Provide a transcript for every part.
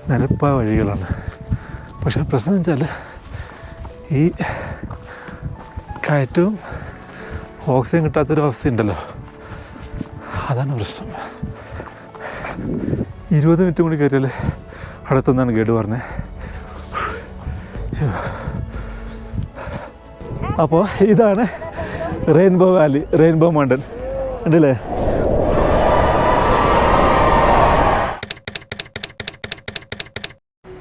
നിരപ്പായ വഴികളാണ്. പക്ഷേ പ്രശ്നം എന്ന് വെച്ചാൽ ഈ കയറ്റവും ഓക്സിജൻ കിട്ടാത്തൊരു അവസ്ഥയുണ്ടല്ലോ, അതാണ് പ്രശ്നം. 20 മിനിറ്റ് കൂടി കയറിയാൽ അടുത്തൊന്നാണ് ഗൈഡ് പറഞ്ഞത്. അപ്പോൾ ഇതാണ് റെയിൻബോ വാലി, റെയിൻബോ മൗണ്ടൻ ഉണ്ടല്ലേ.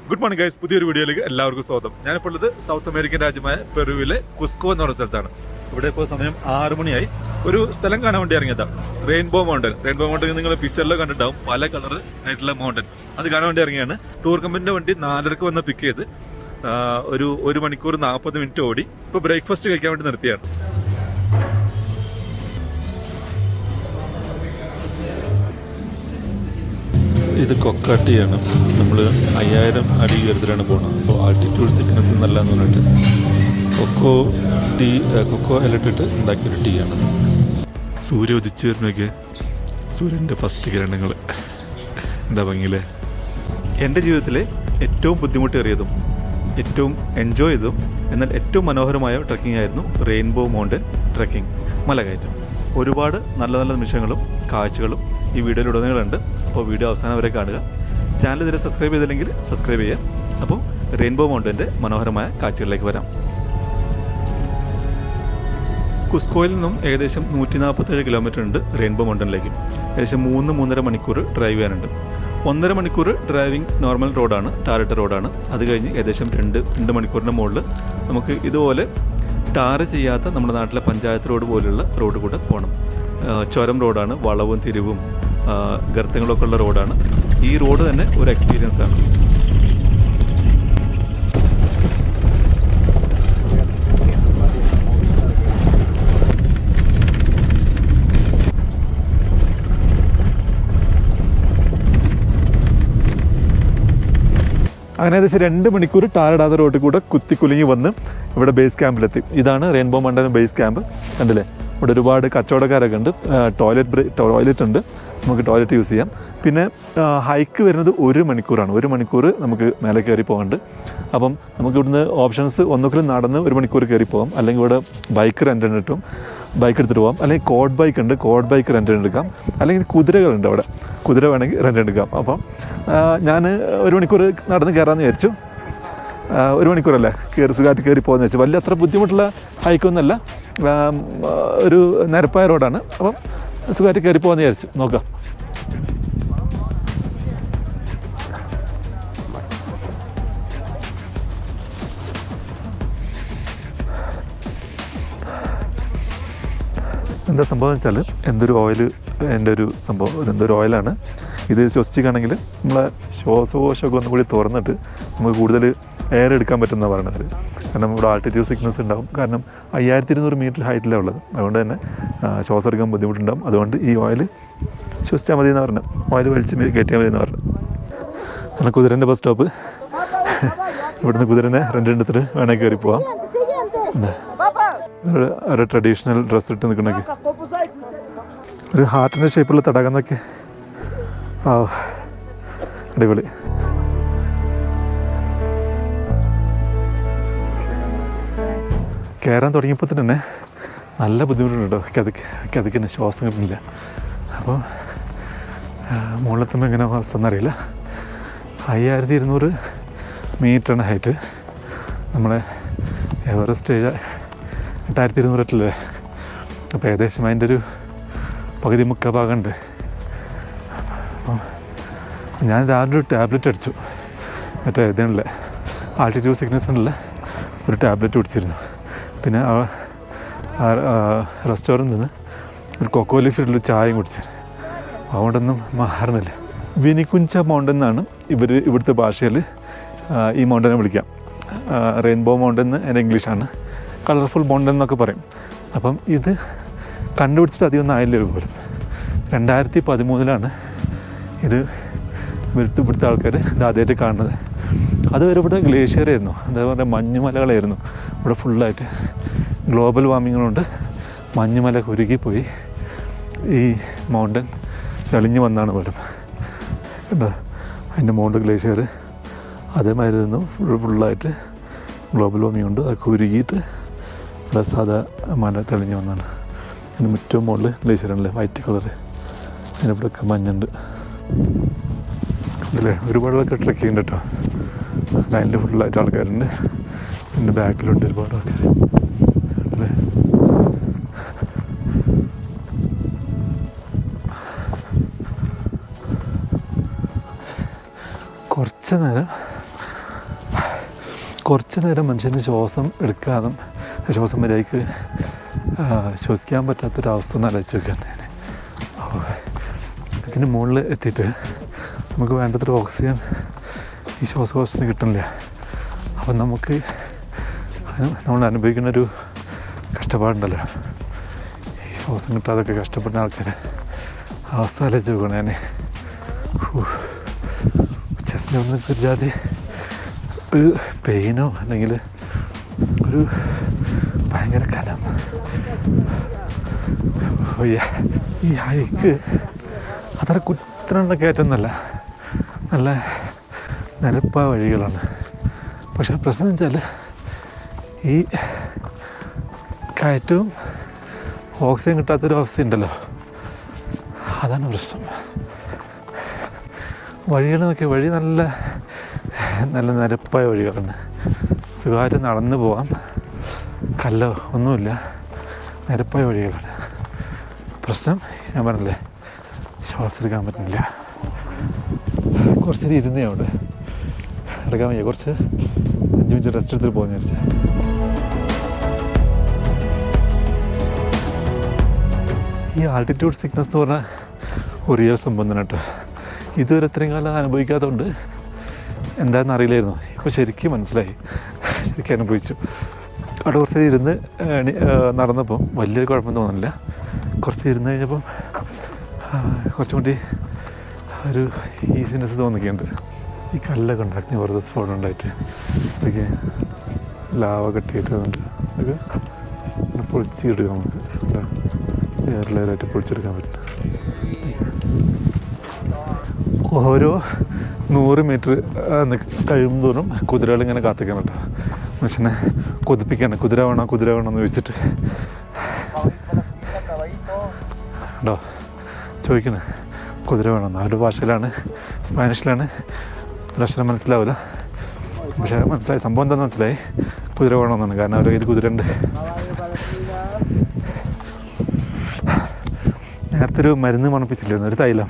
ഗുഡ് മോർണിംഗ് ഗൈസ്, പുതിയൊരു വീഡിയോയിലേക്ക് എല്ലാവർക്കും സ്വാഗതം. ഞാനിപ്പോൾ ഉള്ളത് സൗത്ത് അമേരിക്കൻ രാജ്യമായ പെറുവിലെ കുസ്കോ എന്ന് പറയുന്ന സ്ഥലത്താണ്. ഇവിടെ ഇപ്പോൾ സമയം 6 മണിയായി. ഒരു സ്ഥലം കാണാൻ വേണ്ടി ഇറങ്ങിയതാണ്, റെയിൻബോ മൗണ്ടൻ. റെയിൻബോ മൗണ്ടൻ നിങ്ങൾ പിക്ചറിൽ കണ്ടിട്ടുണ്ടാവും, പല കളർ ആയിട്ടുള്ള മൗണ്ടൻ. അത് കാണാൻ വേണ്ടി ഇറങ്ങിയാണ്. ടൂർ കമ്പനിന്റെ വണ്ടി 4:30 വന്ന് പിക്ക് ചെയ്ത് ഒരു 1 മണിക്കൂർ 40 മിനിറ്റ് ഓടി. ഇപ്പോൾ ബ്രേക്ക്ഫാസ്റ്റ് കഴിക്കാൻ വേണ്ടി നിർത്തിയാണ്. ഇത് കൊക്കാട്ടിയാണ്. നമ്മൾ 5000 അടി ഉയരത്തിലാണ് പോകുന്നത്. അപ്പോൾ ആൾട്ടിറ്റ്യൂഡ് സിക്നസ് നല്ലതെന്ന് പറഞ്ഞിട്ട് കൊക്കോ ഇലട്ടിട്ട് ഉണ്ടാക്കിയൊരു ടീ ആണ്. സൂര്യ ഉദിച്ചു വരുന്നൊക്കെ, സൂര്യൻ്റെ ഫസ്റ്റ് കിരണങ്ങൾ എന്താ ഭംഗിയില്ലേ. എൻ്റെ ജീവിതത്തിലെ ഏറ്റവും ബുദ്ധിമുട്ടേറിയതും ഏറ്റവും എൻജോയ് ചെയ്തതും എന്നാൽ ഏറ്റവും മനോഹരമായ ട്രക്കിംഗ് ആയിരുന്നു റെയിൻബോ മൗണ്ടൻ ട്രക്കിംഗ്, മലകയറ്റം. ഒരുപാട് നല്ല നല്ല നിമിഷങ്ങളും കാഴ്ചകളും ഈ വീഡിയോയിലുടനീളമുണ്ട്. അപ്പോൾ വീഡിയോ അവസാനം വരെ കാണുക. ചാനൽ ഇതുവരെ സബ്സ്ക്രൈബ് ചെയ്തില്ലെങ്കിൽ സബ്സ്ക്രൈബ് ചെയ്യുക. അപ്പോൾ റെയിൻബോ മൗണ്ടൻ്റെ മനോഹരമായ കാഴ്ചകളിലേക്ക് വരാം. കുസ്കോയിൽ നിന്നും ഏകദേശം 147 കിലോമീറ്റർ ഉണ്ട് റെയിൻബോ മൗണ്ടനിലേക്ക്. ഏകദേശം 3-3.5 മണിക്കൂർ ഡ്രൈവ് ചെയ്യാനുണ്ട്. 1.5 മണിക്കൂർ ഡ്രൈവിംഗ് നോർമൽ റോഡാണ്, ടാറിട്ട റോഡാണ്. അത് കഴിഞ്ഞ് ഏകദേശം 2 മണിക്കൂറിൻ്റെ മുകളിൽ നമുക്ക് ഇതുപോലെ ടാറ് ചെയ്യാത്ത നമ്മുടെ നാട്ടിലെ പഞ്ചായത്ത് റോഡ് പോലെയുള്ള റോഡ് കൂടെ പോകണം. ചുരം റോഡാണ്, വളവും തിരിവും ഗർത്തങ്ങളൊക്കെ ഉള്ള റോഡാണ്. ഈ റോഡ് തന്നെ ഒരു എക്സ്പീരിയൻസ് ആണ്. അങ്ങനെ ഏകദേശം 2 മണിക്കൂർ ടാറിടാത്ത റോഡിൽ കൂടെ കുത്തിക്കുലുങ്ങി വന്ന് ഇവിടെ ബേസ് ക്യാമ്പിലെത്തി. ഇതാണ് റെയിൻബോ മൗണ്ടൻ ബേസ് ക്യാമ്പ്. കണ്ടില്ലേ, ഇവിടെ ഒരുപാട് കച്ചവടക്കാരൊക്കെ ഉണ്ട്. ടോയ്ലറ്റ് ഉണ്ട്, നമുക്ക് ടോയ്ലറ്റ് യൂസ് ചെയ്യാം. പിന്നെ ഹൈക്ക് വരുന്നത് 1 മണിക്കൂറാണ്. 1 മണിക്കൂർ നമുക്ക് മേലെ കയറി പോകാനുണ്ട്. അപ്പം നമുക്ക് ഇവിടുന്ന് ഓപ്ഷൻസ് ഒന്നുകിലും നടന്ന് 1 മണിക്കൂർ കയറി പോകാം, അല്ലെങ്കിൽ ഇവിടെ ബൈക്ക് റെൻറ്റിന് കിട്ടും, ബൈക്ക് എടുത്തിട്ട് പോകാം. അല്ലെങ്കിൽ കോഡ് ബൈക്ക് ഉണ്ട്, കോഡ് ബൈക്ക് റെൻറ്റിന് എടുക്കാം. അല്ലെങ്കിൽ കുതിരകളുണ്ട്, അവിടെ കുതിര വേണമെങ്കിൽ റെൻറ്റിന് എടുക്കാം. അപ്പം ഞാൻ 1 മണിക്കൂർ നടന്ന് കയറാമെന്ന് വിചാരിച്ചു. 1 മണിക്കൂറല്ലേ സുഖമായിട്ട് കയറി പോകുന്നത് വെച്ചാൽ വലിയ അത്ര ബുദ്ധിമുട്ടുള്ള ഹൈക്കൊന്നുമല്ല, ഒരു നിരപ്പായ റോഡാണ്. അപ്പം സുഖമായിട്ട് കയറി പോകാമെന്ന് വിചാരിച്ചു. നോക്കാം. എന്താ സംഭവം എന്ന് വെച്ചാൽ എന്തൊരു ഓയിലാണ് ഇത്. ശ്വസിക്കുകയാണെങ്കിൽ നമ്മളെ ശ്വാസകോശമൊക്കെ ഒന്നും കൂടി തുറന്നിട്ട് നമുക്ക് കൂടുതൽ എയർ എടുക്കാൻ പറ്റുമെന്നാണ് പറയണത്. കാരണം ഇവിടെ ആൾട്ടിറ്റ്യൂഡ് സിക്നസ് ഉണ്ടാവും. കാരണം 5200 മീറ്റർ ഹൈറ്റിലാണ് ഉള്ളത്. അതുകൊണ്ട് തന്നെ ശ്വാസം എടുക്കാൻ ബുദ്ധിമുട്ടുണ്ടാകും. അതുകൊണ്ട് ഈ ഓയിൽ ശ്വസിച്ചാൽ മതി എന്ന് പറഞ്ഞു, ഓയിൽ വലിച്ച് കയറ്റിയാൽ മതി എന്ന് പറഞ്ഞു. അങ്ങനെ കുതിരൻ്റെ ബസ് സ്റ്റോപ്പ്. ഇവിടുന്ന് കുതിരനെ രണ്ടെടുത്തിട്ട് വേണമെങ്കിൽ കയറി പോവാം. ഒരു ട്രഡീഷണൽ ഡ്രസ്സ് ഇട്ട് നിൽക്കണൊക്കെ, ഒരു ഹാർട്ടിൻ്റെ ഷേപ്പുള്ള തടാകം എന്നൊക്കെ. അടിപൊളി. കയറാൻ തുടങ്ങിയപ്പോൾ തന്നെ നല്ല ബുദ്ധിമുട്ടുണ്ട് കേട്ടോ. കിതയ്ക്കുന്ന ശ്വാസം കിട്ടുന്നില്ല. അപ്പോൾ മുകളിലെത്തുമ്പോൾ എങ്ങനെ അവസ്ഥ എന്നറിയില്ല. 5200 മീറ്ററാണ് ഹൈറ്റ്. നമ്മളെ എവറസ്റ്റ് 8200 അപ്പോൾ ഏകദേശം അതിൻ്റെ ഒരു പകുതി മുക്കാൽ ഭാഗമുണ്ട്. അപ്പം ഞാൻ രാവിലെ ഒരു ടാബ്ലറ്റ് അടിച്ചു, മറ്റേ ഇതിനുള്ള ആൾട്ടിറ്റ്യൂഡ് സിക്നസ് ഉള്ള ഒരു ടാബ്ലറ്റ് കുടിച്ചിരുന്നു. പിന്നെ റെസ്റ്റോറൻറ്റിൽ നിന്ന് ഒരു കൊക്കോ ലീഫിലുള്ള ചായയും കുടിച്ചു. അതുകൊണ്ടൊന്നും മാറുന്നില്ല. വിനികുഞ്ച മൗണ്ടൻ എന്നാണ് ഇവിടുത്തെ ഭാഷയിൽ ഈ മൗണ്ടനെ വിളിക്കാം. റെയിൻബോ മൗണ്ടൻ എന്ന് എൻ്റെ ഇംഗ്ലീഷാണ്. കളർഫുൾ മൗണ്ടൻ എന്നൊക്കെ പറയും. അപ്പം ഇത് കണ്ടുപിടിച്ചിട്ട് അധികം ഒന്നും ആയില്ല പോലും. 2013 ഇത് ഇവിടുത്തെ ആൾക്കാർ ഇത് ആദ്യമായിട്ട് കാണുന്നത്. അതുവരെ ഇവിടെ ഗ്ലേഷ്യർ ആയിരുന്നു, അതേപോലെ മഞ്ഞുമലകളായിരുന്നു ഇവിടെ ഫുള്ളായിട്ട്. ഗ്ലോബൽ വാർമിംഗ് കൊണ്ട് മഞ്ഞുമല ഉരുകിപ്പോയി ഈ മൗണ്ടൻ തെളിഞ്ഞു വന്നാണ് പോലും. കണ്ടോ അതിൻ്റെ മൗണ്ട് ഗ്ലേഷ്യർ അതേമാതിരി ഇരുന്നു ഫുള്ളായിട്ട് ഗ്ലോബൽ വാർമിംഗ് ഉണ്ട്. അതൊക്കെ ഉരുകിയിട്ട് ഇവിടെ സാധാ മല തെളിഞ്ഞ് വന്നാണ്. അതിന് മുറ്റവും മുകളിൽ ഗ്ലേഷ്യറുണ്ടല്ലേ വൈറ്റ് കളറ്, അതിനിവിടെയൊക്കെ മഞ്ഞുണ്ട് അല്ലേ. ഒരുപാടൊക്കെ ട്രെക്കിംഗ് ഉണ്ട് കേട്ടോ. ലൈനിൽ ഫുള്ളായിട്ട് ആൾക്കാരുണ്ട്. എൻ്റെ ബാക്കിലുണ്ട് ഒരുപാട് ആൾക്കാർ അല്ലേ. കുറച്ച് നേരം മനുഷ്യന് ശ്വാസം എടുക്കാനും ശ്വാസം മര്യാദയ്ക്ക് ശ്വസിക്കാൻ പറ്റാത്തൊരവസ്ഥ ഒന്ന് ആലോചിച്ച് വെക്കാൻ. അപ്പോൾ ഇതിന് മുകളിൽ എത്തിയിട്ട് നമുക്ക് വേണ്ടത്ര ഓക്സിജൻ ഈ ശ്വാസകോശത്തിന് കിട്ടുന്നില്ല. അപ്പം നമുക്ക് നമ്മൾ അനുഭവിക്കുന്നൊരു കഷ്ടപ്പാടുണ്ടല്ലോ, ഈ ശ്വാസം കിട്ടാതൊക്കെ കഷ്ടപ്പെടുന്ന ആൾക്കാരെ അവസ്ഥ ആലോചിച്ച് നോക്കണം. ഞാൻ ചെസ്റ്റിൻ്റെ ഒന്നും ഒരു ജാതി ഒരു പെയിനോ അല്ലെങ്കിൽ ഒരു ഭയങ്കര കനം. ഈ ഹൈക്ക് അത്ര കുത്തനുള്ള കയറ്റമൊന്നുമല്ല, നല്ല നിരപ്പായ വഴികളാണ്. പക്ഷെ പ്രശ്നം വെച്ചാൽ ഈ കയറ്റവും ഓക്സിജൻ കിട്ടാത്തൊരു അവസ്ഥയുണ്ടല്ലോ, അതാണ് പ്രശ്നം. വഴികൾ നോക്കി, വഴി നല്ല നിരപ്പായ വഴികളാണ്. സുഖമായിട്ട് നടന്നു പോവാം, കല്ലോ ഒന്നുമില്ല, നിരപ്പായ വഴികളാണ്. പ്രശ്നം ഞാൻ പറഞ്ഞില്ലേ, ശ്വാസം എടുക്കാൻ പറ്റുന്നില്ല. കുറച്ച് ഇരുന്നേ അവിടെ എടുക്കാൻ വയ്യ. കുറച്ച് 5 മിനിറ്റ് റെസ്റ്റ് എടുത്തിട്ട് പോകുന്ന വിചാരിച്ചു. ഈ ആൾട്ടിറ്റ്യൂഡ് സിക്നസ് എന്ന് പറഞ്ഞാൽ ഒരു റിയൽ സംഭവം തന്നെ കേട്ടോ. ഇതുവരെ ഇത്രയും കാലം അനുഭവിക്കാത്തതുകൊണ്ട് എന്താണെന്ന് അറിയില്ലായിരുന്നു. ഇപ്പോൾ ശരിക്കും മനസ്സിലായി, ശരിക്കും അനുഭവിച്ചു. അവിടെ കുറച്ച് ഇരുന്ന് നടന്നപ്പം വലിയൊരു കുഴപ്പം തോന്നുന്നില്ല. കുറച്ച് ഇരുന്ന് കഴിഞ്ഞപ്പം കുറച്ചും കൂടി ഒരു ഈസിനെസ് തോന്നിക്കുന്നുണ്ട്. ഈ കല്ലൊക്കെ ഉണ്ടായിരുന്നു വെറുതെ സ്ഫോടനം ഉണ്ടായിട്ട്, അതൊക്കെ ലാവ കെട്ടിയിട്ട് അതൊക്കെ പൊളിച്ചെടുക്കാം. നമുക്ക് ലെയർ ലെയറായിട്ട് പൊളിച്ചെടുക്കാൻ പറ്റും. ഓരോ 100 മീറ്റർ കഴിയുമ്പോൾ തോറും കുതിരകൾ ഇങ്ങനെ കാത്തിക്കണം കേട്ടോ. മനുഷ്യനെ കൊതിപ്പിക്കണം, കുതിര വേണമെന്ന് ചോദിച്ചിട്ട് ഉണ്ടോ ചോദിക്കണേ, കുതിര വേണമെന്ന്. അവരുടെ ഭാഷയിലാണ്, സ്പാനിഷിലാണ്, ഒരക്ഷരം മനസ്സിലാവില്ല. പക്ഷേ മനസ്സിലായി, സംഭവം എന്താണെന്ന് മനസ്സിലായി, കുതിര വേണമെന്നാണ്. കാരണം അവരുടെ കയ്യിൽ കുതിര ഉണ്ട്. നേരത്തെ ഒരു മരുന്ന് മണപ്പിച്ചില്ലായിരുന്നു, ഒരു തൈലം,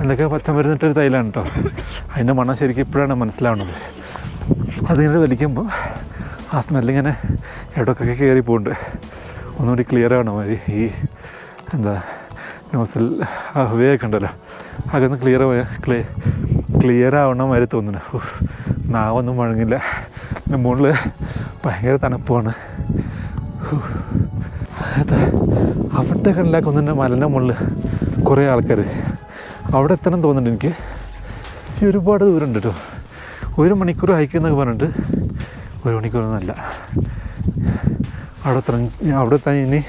എന്തൊക്കെ പച്ചമരുന്നിട്ടൊരു തൈലാണ് കേട്ടോ. അതിൻ്റെ മണം ശരിക്കും ഇപ്പോഴാണ് മനസ്സിലാവുന്നത്. അതിങ്ങനെ വലിക്കുമ്പോൾ ആ സ്മെല്ലിങ്ങനെ ഇടയ്ക്കൊക്കെ കയറി പോകുന്നുണ്ട്. ഒന്നുകൂടി ക്ലിയർ ആവണം മതി. ഈ എന്താ നോസിൽ ആ വേ ഒക്കെ ഉണ്ടല്ലോ, അതൊന്ന് ക്ലിയർ ആവണ മാതിരി തോന്നുന്നു. നാവൊന്നും മുഴങ്ങില്ല. പിന്നെ മുകളിൽ ഭയങ്കര തണുപ്പാണ്. അവിടെ കണ്ടില്ലാക്കൊന്നെ മലൻ്റെ മുകളിൽ കുറേ ആൾക്കാർ അവിടെ എത്തണം തോന്നുന്നുണ്ട് എനിക്ക്. ഈ ഒരുപാട് ദൂരമുണ്ട് കേട്ടോ. 1 മണിക്കൂർ ഹൈക്കെന്നൊക്കെ പറഞ്ഞിട്ട് 1 മണിക്കൂറൊന്നുമല്ല. അവിടെ എത്താൻ ഇനി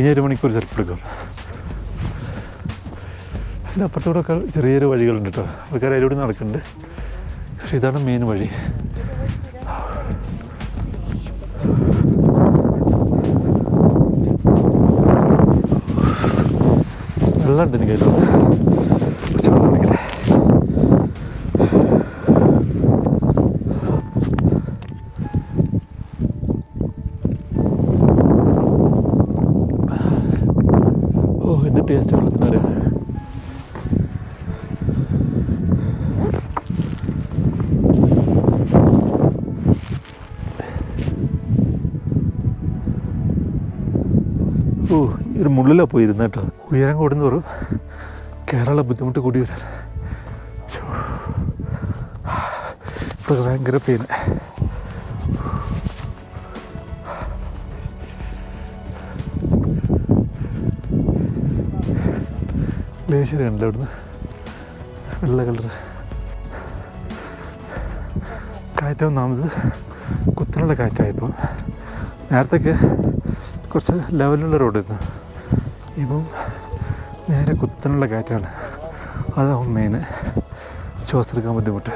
1 മണിക്കൂർ ചിലപ്പോൾ എടുക്കും. അതിൻ്റെ അപ്പുറത്തോടൊക്കെ ചെറിയൊരു വഴികളുണ്ട് കേട്ടോ. ആൾക്കാർ അതിലൂടെ നടക്കുന്നുണ്ട്. പക്ഷെ ഇതാണ് മെയിൻ വഴി. വെള്ളമുണ്ട് എനിക്ക് അതിലൂടെ. കുറച്ച് വെള്ളം കുടിക്കട്ടെ. ഓ, എന്ത് ടേസ്റ്റ് വെള്ളത്തിനൊരു. ഓ, ഒരു മുള്ളിലാണ് പോയിരുന്ന കേട്ടോ. ഉയരം കൂടുന്നതോറും കയറാനുള്ള ബുദ്ധിമുട്ട് കൂടി വരാൻ. ഇപ്പോൾ ഭയങ്കര പെയിൻ. ഗ്ലേഷ്യർ കണ്ടില്ല അവിടുന്ന്, വെള്ള കളർ. കാറ്റ് ഒന്നാമത് കുത്തനുള്ള കാറ്റായപ്പോൾ, നേരത്തൊക്കെ കുറച്ച് ലെവലുള്ള റോഡായിരുന്നു. ഇപ്പം നേരെ കുത്തനുള്ള കാറ്റാണ്. അതാവും മെയിൻ ശ്വാസം എടുക്കാൻ ബുദ്ധിമുട്ട്.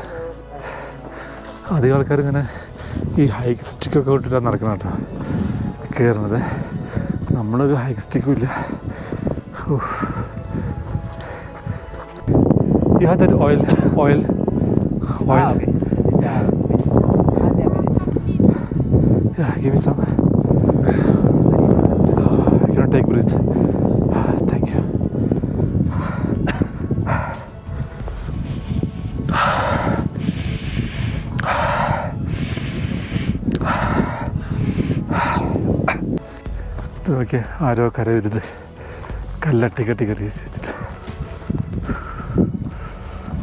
അധികം ആൾക്കാരിങ്ങനെ ഈ ഹൈക്ക് സ്റ്റിക്കൊക്കെ വിട്ടിട്ടാണ് നടക്കണം കേട്ടോ കയറുന്നത്. നമ്മളൊരു ഹൈക്ക് സ്റ്റിക്കും ഇല്ല. You have that oil. Okay. Yeah, give me some. You can take breath. Thank you. Okay, ആരോ കരവിരുത് കല്ലട്ടി കെട്ടി കെട്ടി വെച്ചിട്ട്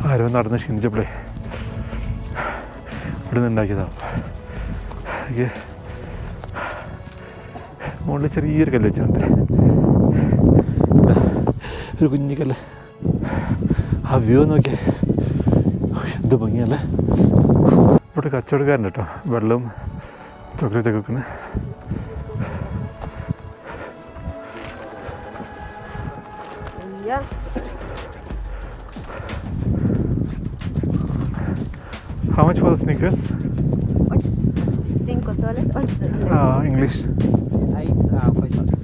ആരോ നടന്ന് ക്ഷീണിച്ചപ്പോഴേ ഇവിടെ നിന്ന് ഉണ്ടാക്കിയതാണ്. ഓക്കെ, മുകളിൽ ചെറിയൊരു കല്ല് വെച്ചിട്ടുണ്ട്, ഒരു കുഞ്ഞു കല്ല്. ആ വ്യൂ നോക്കിയേ, എന്ത് ഭംഗിയല്ലേ. ഇവിടെ കച്ചവടക്കാരുണ്ട് കേട്ടോ, വെള്ളവും ചോക്ലേറ്റൊക്കെ വെക്കണേ. How much for the sneakers? 5 soles, 8 soles. English. 8, 5 soles.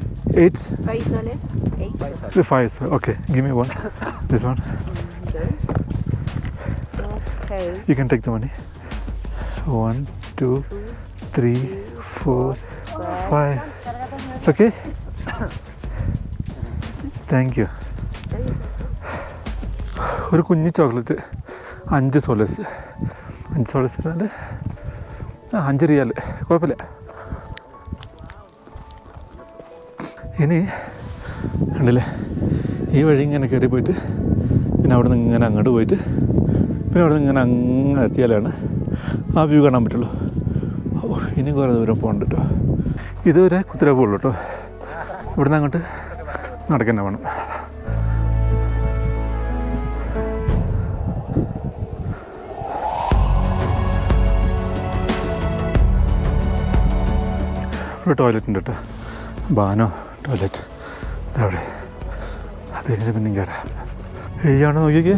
8? 5 soles, 8. 5. Okay, give me one. This one. Okay. You can take the money. 1, 2, 3, 4, 5. It's okay? Thank you. ഒരു കുഞ്ഞ് ചോക്ലേറ്റ് 5 സോളസ്. 5 സോളസ് 5 റിയാൽ, കുഴപ്പമില്ല. ഇനി ഉണ്ടല്ലേ ഈ വഴി ഇങ്ങനെ കയറി പോയിട്ട് പിന്നെ അവിടെ നിന്ന് ഇങ്ങനെ അങ്ങോട്ട് പോയിട്ട് പിന്നെ അവിടെ നിന്ന് ഇങ്ങനെ അങ്ങ് എത്തിയാലാണ് ആ വ്യൂ കാണാൻ പറ്റുള്ളൂ. ഇനി കുറേ ദൂരം പോകണ്ട കേട്ടോ. ഇതുവരെ കുതിര പോകുള്ളൂ കേട്ടോ. ഇവിടുന്ന് അങ്ങോട്ട് നടക്കാൻ വേണം. ഇവിടെ ടോയ്ലറ്റ് ഉണ്ട് കേട്ടോ, ബാനോ ടോയ്ലറ്റ് അവിടെ. അത് കഴിഞ്ഞ് പിന്നെയും കയറാം. ഇയാണോ നോക്കിയൊക്കെ,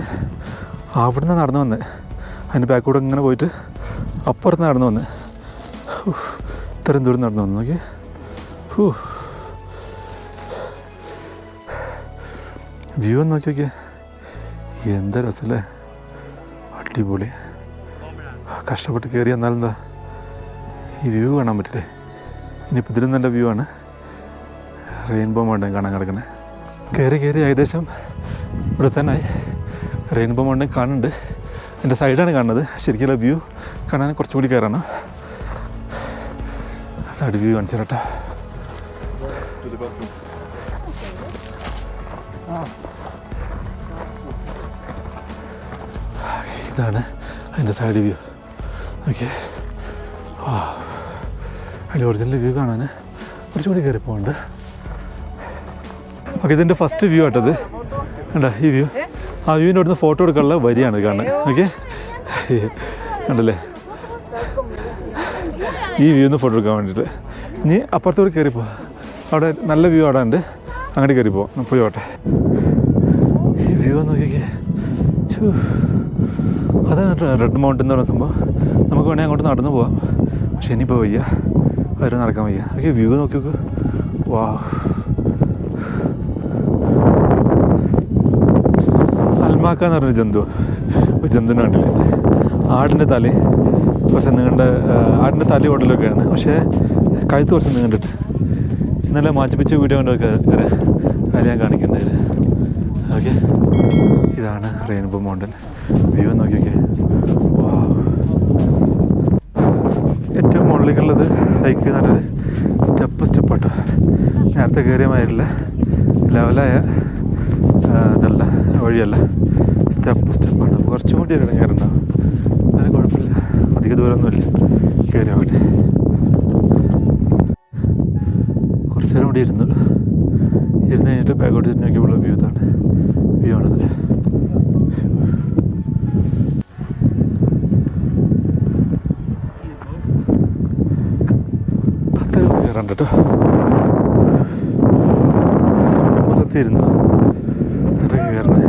അവിടുന്ന് നടന്നു വന്ന് അതിൻ്റെ ബാക്കൂടെ ഇങ്ങനെ പോയിട്ട് അപ്പുറത്ത് നടന്നു വന്ന് ഇത്രയും ദൂരം നടന്നു വന്ന് നോക്കി. വ്യൂ ഒന്ന് നോക്കി നോക്കിയേ, എന്താ രസമല്ലേ, അടിപൊളി. കഷ്ടപ്പെട്ട് കയറി എന്നാലെന്താ ഈ വ്യൂ കാണാൻ പറ്റില്ലേ. ഇനിയിപ്പോൾ ഇതിലും നല്ല വ്യൂ ആണ് റെയിൻബോ മൗണ്ടൻ കാണാൻ കിടക്കുന്നത്. കയറി ഏകദേശം ഇവിടെ തന്നെ റെയിൻബോ മൗണ്ടൻ കാണുന്നുണ്ട്. എൻ്റെ സൈഡാണ് കാണുന്നത്. ശരിക്കുള്ള വ്യൂ കാണാൻ കുറച്ചും കൂടി കയറണം. സൈഡ് വ്യൂ കാണിച്ചു തരട്ടെ. ഇതാണ് അതിൻ്റെ സൈഡ് വ്യൂ. ഓക്കെ, അതിൽ ഒറിജിനൽ വ്യൂ കാണാൻ കുറച്ചും കൂടി കയറി പോകുന്നുണ്ട്. ഓക്കെ, ഇതിൻ്റെ ഫസ്റ്റ് വ്യൂ ആട്ടത് കണ്ടോ, ഈ വ്യൂ. ആ വ്യൂവിൻ്റെ അവിടുന്ന് ഫോട്ടോ എടുക്കാനുള്ള വരിയാണ് കാണുന്നത്. ഓക്കെ, കണ്ടല്ലേ, ഈ വ്യൂന്ന് ഫോട്ടോ എടുക്കാൻ വേണ്ടിയിട്ട്. ഇനി അപ്പുറത്തോട് കയറി പോവാം, അവിടെ നല്ല വ്യൂ അവിടെ ഉണ്ട്, അങ്ങോട്ട് കയറി പോവാം. പോയോട്ടെ. ഈ വ്യൂ നോക്കിക്കേ, അതാണ് റെഡ് മൗണ്ടൻ എന്ന് പറയുന്ന സംഭവം. നമുക്ക് വേണമെങ്കിൽ അങ്ങോട്ട് നടന്നു പോവാം, പക്ഷെ ഇനിയിപ്പോൾ വയ്യ, അവരും നടക്കാൻ വയ്യ. ഓക്കെ, വ്യൂ നോക്കി നോക്കൂ. വാ, അൽമാക്ക എന്ന് പറഞ്ഞൊരു ജന്തു, ഒരു ജന്തുവിനെ കണ്ടില്ലേ, ആടിൻ്റെ തല കുറച്ച് നീണ്ട, ആടിൻ്റെ തല ഓടലൊക്കെയാണ്, പക്ഷേ കഴുത്ത് കുറച്ച് നീണ്ടിട്ട്. ഇന്നലെ മാച്ചിപ്പിച്ച വീഡിയോ കൊണ്ടൊക്കെ അത് ഞാൻ കാണിക്കേണ്ടത്. ഓക്കെ, ഇതാണ് റെയിൻബോ മൗണ്ടൻ വ്യൂ നോക്കിയൊക്കെ. വാ, ഏറ്റവും മുകളിലേക്കുള്ളത് ഹൈക്ക് നല്ലത് സ്റ്റെപ്പാട്ടോ. നേരത്തെ കയറിയ മാതിരില്ല, ലെവലായ ഇതല്ല, വഴിയല്ല, സ്റ്റെപ്പാണ്. അപ്പോൾ കുറച്ചും കൂടി കയറുണ്ടാവും. അതിന് കുഴപ്പമില്ല, അധിക ദൂരമൊന്നുമില്ല. കയറി ആവട്ടെ. കുറച്ച് നേരം കൂടി ഇരുന്ന് കഴിഞ്ഞിട്ട് ബാക്കോട്ട് തിരിഞ്ഞ് നോക്കിയുള്ള വ്യൂ ആണത്. കയറാണ്ട് കേട്ടോ, 2 സ്ഥലത്ത് ഇരുന്നു കയറണേ.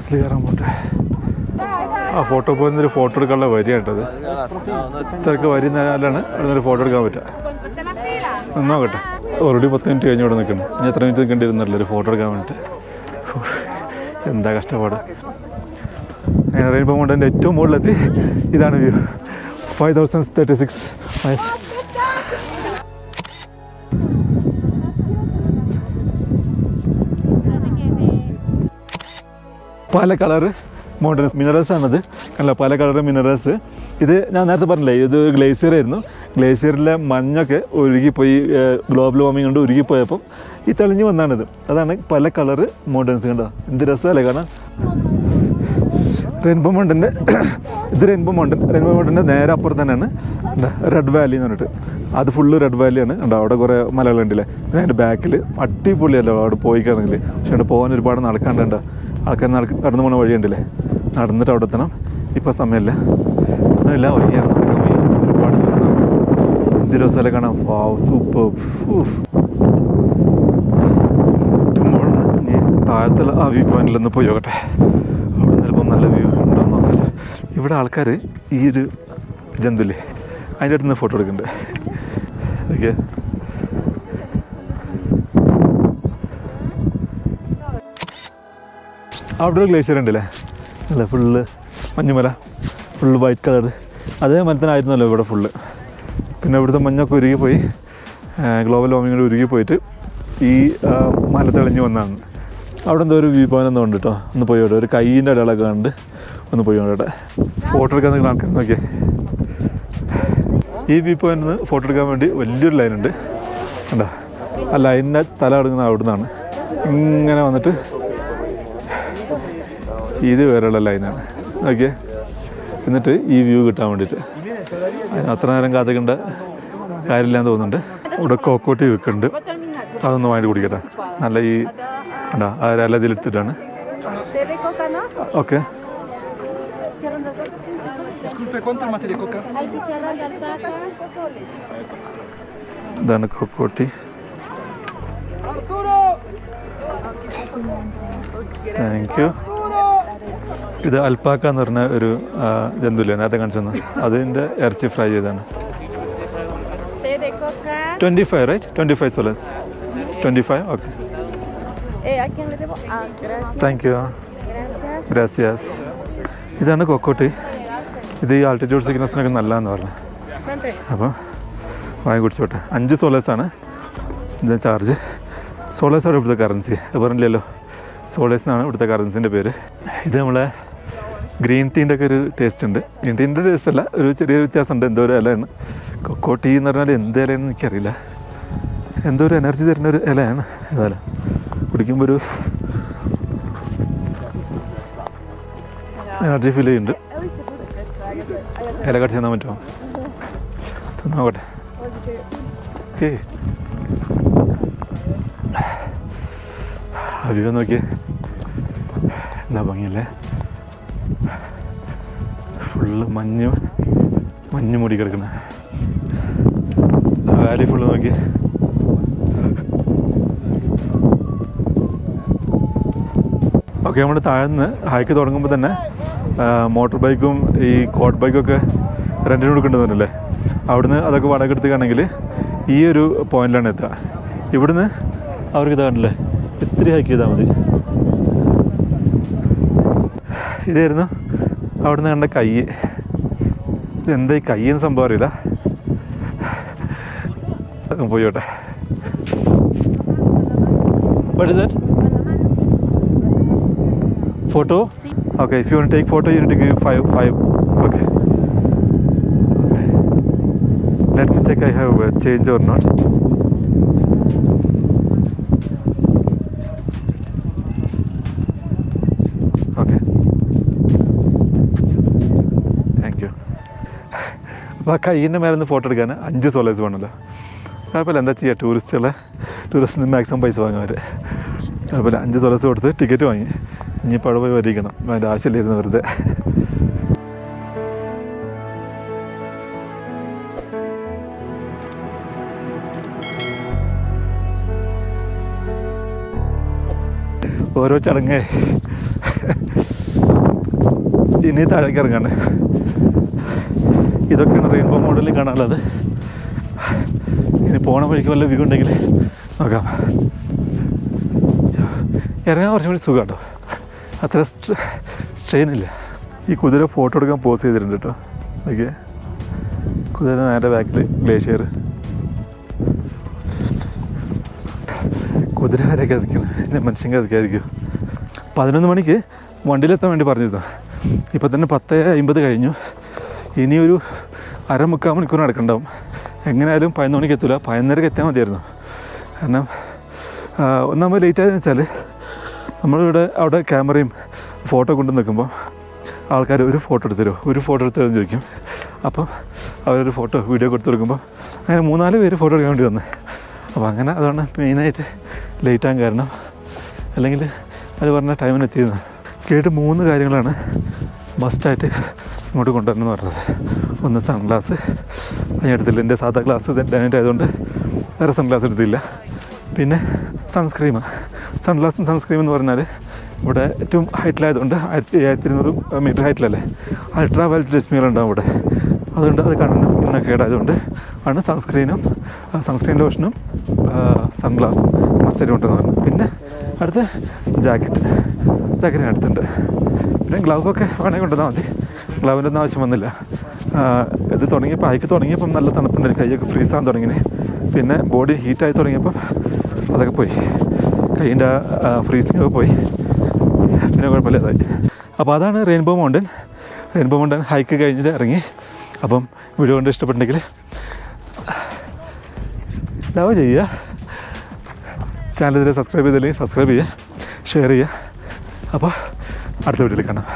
ബസ്സിൽ കയറാൻ പോട്ടെ. ആ ഫോട്ടോ പോയിന്നൊരു ഫോട്ടോ എടുക്കാനുള്ള വരിയായിട്ടത്. ഇത്രയൊക്കെ വരി നിന്നാലാണ് അവിടെ നിന്നൊരു ഫോട്ടോ എടുക്കാൻ പറ്റുക. നോക്കട്ടെ, ഓൾറെഡി 10 മിനിറ്റ് കഴിഞ്ഞ് ഇവിടെ നിൽക്കണം. ഇനി എത്ര മിനിറ്റ് നിൽക്കേണ്ടിയിരുന്നല്ലോ ഒരു ഫോട്ടോ എടുക്കാൻ വേണ്ടിയിട്ട്. എന്താ കഷ്ടപ്പാട്. അങ്ങനെ റെയിൻബോ മൗണ്ടൻ്റെ ഏറ്റവും മുകളിലെത്തി. ഇതാണ് വ്യൂ. 5036 മൈൽസ്. പല കളറ് മൗണ്ടൻസ് മിനറൽസ് ആണത്. അല്ല, പല കളറ് മിനറൽസ്. ഇത് ഞാൻ നേരത്തെ പറഞ്ഞില്ലേ, ഇത് ഗ്ലേസിയർ ആയിരുന്നു. ഗ്ലേസിയറിലെ മഞ്ഞൊക്കെ ഒഴുകിപ്പോയി, ഗ്ലോബൽ വാർമിംഗ് കൊണ്ട് ഉരുകിപ്പോയപ്പം ഈ തെളിഞ്ഞ് വന്നാണിത്. അതാണ് പല കളറ് മൗണ്ടൻസ്. കണ്ടോ എന്ത് രസമല്ലേ കാണാൻ. റെയിൻബോ മൗണ്ടൻ്റെ ഇത് റെയിൻബോ മൗണ്ടൻ്റെ നേരെ അപ്പുറത്ത് തന്നെയാണ് റെഡ് വാലി എന്ന് പറഞ്ഞിട്ട്. അത് ഫുള്ള് റെഡ് വാലിയാണ്. ഉണ്ടോ അവിടെ കുറേ മലകളുണ്ടല്ലേ. പിന്നെ അതിൻ്റെ ബാക്കിൽ അടിപൊളിയല്ലോ അവിടെ പോയിക്കാണെങ്കിൽ. പക്ഷെ അവിടെ പോകാൻ ഒരുപാട് നടക്കാണ്ടുണ്ടോ. ആൾക്കാർ നടന്നു പോകുന്ന വഴിയുണ്ടല്ലേ. നടന്നിട്ട് അവിടെ എത്തണം. ഇപ്പോൾ സമയമില്ല, വഴിയാണ് നടക്കാൻ വയ്യ. ഒരുപാട് എന്ത് രസമല്ലേ കാണാം. വാവ്, സൂപ്പർ. ഇനി താഴത്തുള്ള ആ വ്യൂ പോയിന്റിലൊന്ന് പോയി നോക്കട്ടെ. അവിടെ ചിലപ്പോൾ നല്ല വ്യൂ ഉണ്ടോയെന്ന് നോക്കില്ല. ഇവിടെ ആൾക്കാർ ഈ ഒരു ജന്തുല്ലേ അതിൻ്റെ അടുത്ത് നിന്ന് ഫോട്ടോ എടുക്കുന്നുണ്ട്. ഓക്കെ, അവിടെ ഒരു ഗ്ലേഷ്യർ ഉണ്ടല്ലേ. അല്ല, ഫുള്ള് മഞ്ഞുമല, ഫുള്ള് വൈറ്റ് കളർ. അതേ മരത്തിനായിരുന്നല്ലോ ഇവിടെ ഫുള്ള്. പിന്നെ ഇവിടുത്തെ മഞ്ഞൊക്കെ ഉരുകിപ്പോയി, ഗ്ലോബൽ വാർമിംഗ് ഉരുകിപ്പോയിട്ട് ഈ മല തെളിഞ്ഞ് വന്നതാണ്. അവിടെ എന്തോ ഒരു വ്യൂ പോയിന്റ് എന്തോ ഉണ്ട് കേട്ടോ. ഒന്ന് പോയി അവിടെ ഒരു കൈയിൻ്റെ അടയാളൊക്കെ കണ്ട് ഒന്ന് പോയി അവിടെ ഫോട്ടോ എടുക്കാൻ നിങ്ങൾ ആൾക്കാർ നോക്കിയേ. ഈ വ്യൂ പോയിന്റിൽ നിന്ന് ഫോട്ടോ എടുക്കാൻ വേണ്ടി വലിയൊരു ലൈനുണ്ട് കണ്ടോ. ആ ലൈനിൻ്റെ സ്ഥലം എടുക്കുന്നത് അവിടെ നിന്നാണ്. ഇങ്ങനെ വന്നിട്ട് ഇത് വരെയുള്ള ലൈനാണ്. ഓക്കെ, എന്നിട്ട് ഈ വ്യൂ കിട്ടാൻ വേണ്ടിയിട്ട് അതിന് അത്ര നേരം കാത്തിക്കേണ്ട കാര്യമില്ലാന്ന് തോന്നുന്നുണ്ട്. ഇവിടെ കോക്കോട്ടി വിൽക്കുന്നുണ്ട്. അതൊന്ന് വാങ്ങി കുടിക്കട്ടെ. നല്ല ഈ കണ്ടാ ആ ഒരു ഇതിലെടുത്തിട്ടാണ്. ഓക്കെ, ഇതാണ് കോക്കോട്ടി. Thank you. ഇത് അൽപ്പാക്ക എന്ന് പറഞ്ഞ ഒരു ജന്തുല്ലേ നേരത്തെ കാണിച്ചെന്ന്. അതിൻ്റെ ഇറച്ചി ഫ്രൈ ചെയ്താണ്. 25 right, 25 soles. 25, okay. Thank you, ഗ്രാസിയാസ്. ഇതാണ് കൊക്കോട്ടി. ഇത് ഈ ആൾട്ടിറ്റ്യൂഡ് സിക്നസിനൊക്കെ നല്ലതെന്ന് പറഞ്ഞു. അപ്പോൾ വാങ്ങി കുടിച്ചോട്ടെ. 5 soles ആണ് ഇതിന് ചാർജ്. സോളേസാണ് ഇവിടുത്തെ കറൻസി. പറഞ്ഞില്ലല്ലോ, സോളേസ് എന്നാണ് ഇവിടുത്തെ കറൻസിൻ്റെ പേര്. ഇത് നമ്മളെ ഗ്രീൻ ടീൻ്റെ ഒക്കെ ഒരു ടേസ്റ്റ് ഉണ്ട്. ഗ്രീൻ ടീൻ്റെ ടേസ്റ്റ് അല്ല, ഒരു ചെറിയ വ്യത്യാസമുണ്ട്. എന്തോ ഒരു ഇലയാണ്. കൊക്കോ ടീ എന്ന് പറഞ്ഞാൽ എന്ത് ഇലയാണെന്ന് എനിക്കറിയില്ല. എന്തോ ഒരു എനർജി തരുന്ന ഒരു ഇലയാണ്. ഏതായാലും കുടിക്കുമ്പോൾ ഒരു എനർജി ഫീൽ ചെയ്യുന്നുണ്ട്. ഇല കടിച്ച് തന്നാൻ പറ്റുമോ? നോക്കട്ടെ. ഏയ് വ്യൂ നോക്കിയേ, എന്താ ഭംഗിയല്ലേ. ഫുള്ള് മഞ്ഞ് മൂടി കിടക്കണ വാലി ഫുള്ള് നോക്കി. ഓക്കെ, നമ്മൾ താഴ്ന്ന് ഹൈക്ക് തുടങ്ങുമ്പോൾ തന്നെ മോട്ടോർ ബൈക്കും ഈ കോട്ട് ബൈക്കൊക്കെ റെൻറ്റിന് കൊടുക്കേണ്ടതുണ്ടല്ലേ. അവിടുന്ന് അതൊക്കെ വാടക എടുത്തുകയാണെങ്കിൽ ഈ ഒരു പോയിന്റിലാണ് എത്തുക. ഇവിടുന്ന് അവർക്ക് ഇതാണല്ലേ, ഇത്തിരി ഹൈക്ക് ചെയ്താൽ മതി. ഇതായിരുന്നു അവിടുന്ന് കണ്ട കൈ. ഇതെന്താ ഈ കയ്യെന്ന് സംഭവം അറിയില്ല. പോയോട്ടെ. What is that? Photo? Okay, if you want to take photo, you need to give 5. Okay. Let me check I have change or not. Okay. Thank you. അപ്പോൾ ആ കയ്യിൻ്റെ മേലെ നിന്ന് ഫോട്ടോ എടുക്കാൻ 5 soles വേണമല്ലോ. കുഴപ്പമില്ല, എന്താ ചെയ്യുക, ടൂറിസ്റ്റിന് മാക്സിമം പൈസ വാങ്ങും അവർ. കുഴപ്പമില്ല, 5 soles കൊടുത്ത് ടിക്കറ്റ് വാങ്ങി. ഇനിയിപ്പോൾ അവിടെ പോയി വരിക്കണം, അതിൻ്റെ ആവശ്യമില്ലായിരുന്നു വെറുതെ. ഓരോ ചടങ്ങ് ഇനി താഴേക്ക് ഇറങ്ങാണ്. ഇതൊക്കെയാണ് റെയിൻബോ മോഡലിൽ കാണാനുള്ളത്. ഇനി പോണ വഴിക്ക് വല്ല വ്യൂ ഉണ്ടെങ്കിൽ നോക്കാം. ഇറങ്ങാൻ കുറച്ചും കൂടി സുഖം കേട്ടോ, അത്ര സ്ട്രെയിൻ ഇല്ല. ഈ കുതിര ഫോട്ടോ എടുക്കാൻ പോസ് ചെയ്തിട്ടുണ്ട് കേട്ടോ. ഓക്കെ, കുതിര നേരെ ബാക്കിൽ ഗ്ലേഷ്യർ, കുതിര വരെ കതിക്കണം, എൻ്റെ മനുഷ്യൻ കതിക്കാതിരിക്കും. 11 മണിക്ക് വണ്ടിയിലെത്താൻ വേണ്ടി പറഞ്ഞിരുന്നു. ഇപ്പം തന്നെ 10:50 കഴിഞ്ഞു. ഇനിയൊരു 1/2-3/4 മണിക്കൂർ നടക്കണ്ടാവും. എങ്ങനെയായാലും 11 മണിക്ക് എത്തില്ല, 11:30 എത്തിയാൽ മതിയായിരുന്നു. കാരണം ഒന്നാമത് ലേറ്റ് ആയതെന്ന് വെച്ചാൽ നമ്മളിവിടെ അവിടെ ക്യാമറയും ഫോട്ടോ കൊണ്ട് നിൽക്കുമ്പോൾ ആൾക്കാർ ഒരു ഫോട്ടോ എടുത്തരുമെന്ന് ചോദിക്കും. അപ്പം അവരൊരു ഫോട്ടോ വീഡിയോ കൊടുത്ത് കൊടുക്കുമ്പോൾ അങ്ങനെ 3-4 പേര് ഫോട്ടോ എടുക്കാൻ വേണ്ടി വന്നത്. അപ്പോൾ അങ്ങനെ അതുകൊണ്ട് മെയിനായിട്ട് ലേറ്റാകാൻ കാരണം. അല്ലെങ്കിൽ അത് പറഞ്ഞ ടൈമിന് എത്തിയിരുന്നു. കേട്ട് 3 കാര്യങ്ങളാണ് മസ്റ്റായിട്ട് ഇങ്ങോട്ട് കൊണ്ടുവരണമെന്ന് പറഞ്ഞത്. ഒന്ന് സൺഗ്ലാസ്, ഞാൻ എടുത്തില്ല, എൻ്റെ സാധാ ഗ്ലാസ് ഡാനേറ്റ് ആയതുകൊണ്ട് വേറെ സൺഗ്ലാസ് എടുത്തില്ല. പിന്നെ സൺഗ്ലാസും സൺസ്ക്രീം എന്ന് പറഞ്ഞാൽ ഇവിടെ ഏറ്റവും ഹൈറ്റിലായതുകൊണ്ട് 1200 മീറ്റർ ഹൈറ്റിലല്ലേ, അൾട്രാ വയലറ്റ് രശ്മികൾ ഉണ്ടാവും ഇവിടെ. അതുകൊണ്ട് അത് കണ്ണിന് സ്കിന്നൊക്കെ കേടായതുകൊണ്ട് ആണ് സൺസ്ക്രീൻ ലോഷനും സൺഗ്ലാസും മസ്റ്റായിട്ട് കൊണ്ടുവന്ന് പറഞ്ഞു. പിന്നെ അടുത്ത് ജാക്കറ്റിന് അടുത്തുണ്ട്. പിന്നെ ഗ്ലൗവൊക്കെ വേണമെങ്കിൽ കൊണ്ടുവന്നാൽ മതി. ഗ്ലൗവിൻ്റെ ഒന്നും ആവശ്യം വന്നില്ല. ഇത് ഹൈക്ക് തുടങ്ങിയപ്പം നല്ല തണുപ്പുണ്ടായിരുന്നു, കൈയൊക്കെ ഫ്രീസാകാൻ തുടങ്ങിന്. പിന്നെ ബോഡി ഹീറ്റായി തുടങ്ങിയപ്പം അതൊക്കെ പോയി, കൈയിൻ്റെ ഫ്രീസിങ്ങൊക്കെ പോയി, പിന്നെ കുഴപ്പമില്ലാതായി. അപ്പോൾ അതാണ് റെയിൻബോ മൗണ്ടൻ ഹൈക്ക് കഴിഞ്ഞിട്ട് ഇറങ്ങി. അപ്പം വീഡിയോ കൊണ്ട് ഇഷ്ടപ്പെട്ടെങ്കിൽ ലവ് ചെയ്യുക, ചാനൽ ഇതിൽ സബ്സ്ക്രൈബ് ചെയ്തില്ലെങ്കിൽ സബ്സ്ക്രൈബ് ചെയ്യുക, ഷെയർ ചെയ്യുക. അപ്പോൾ അടുത്ത വീഡിയോയിൽ കാണാം.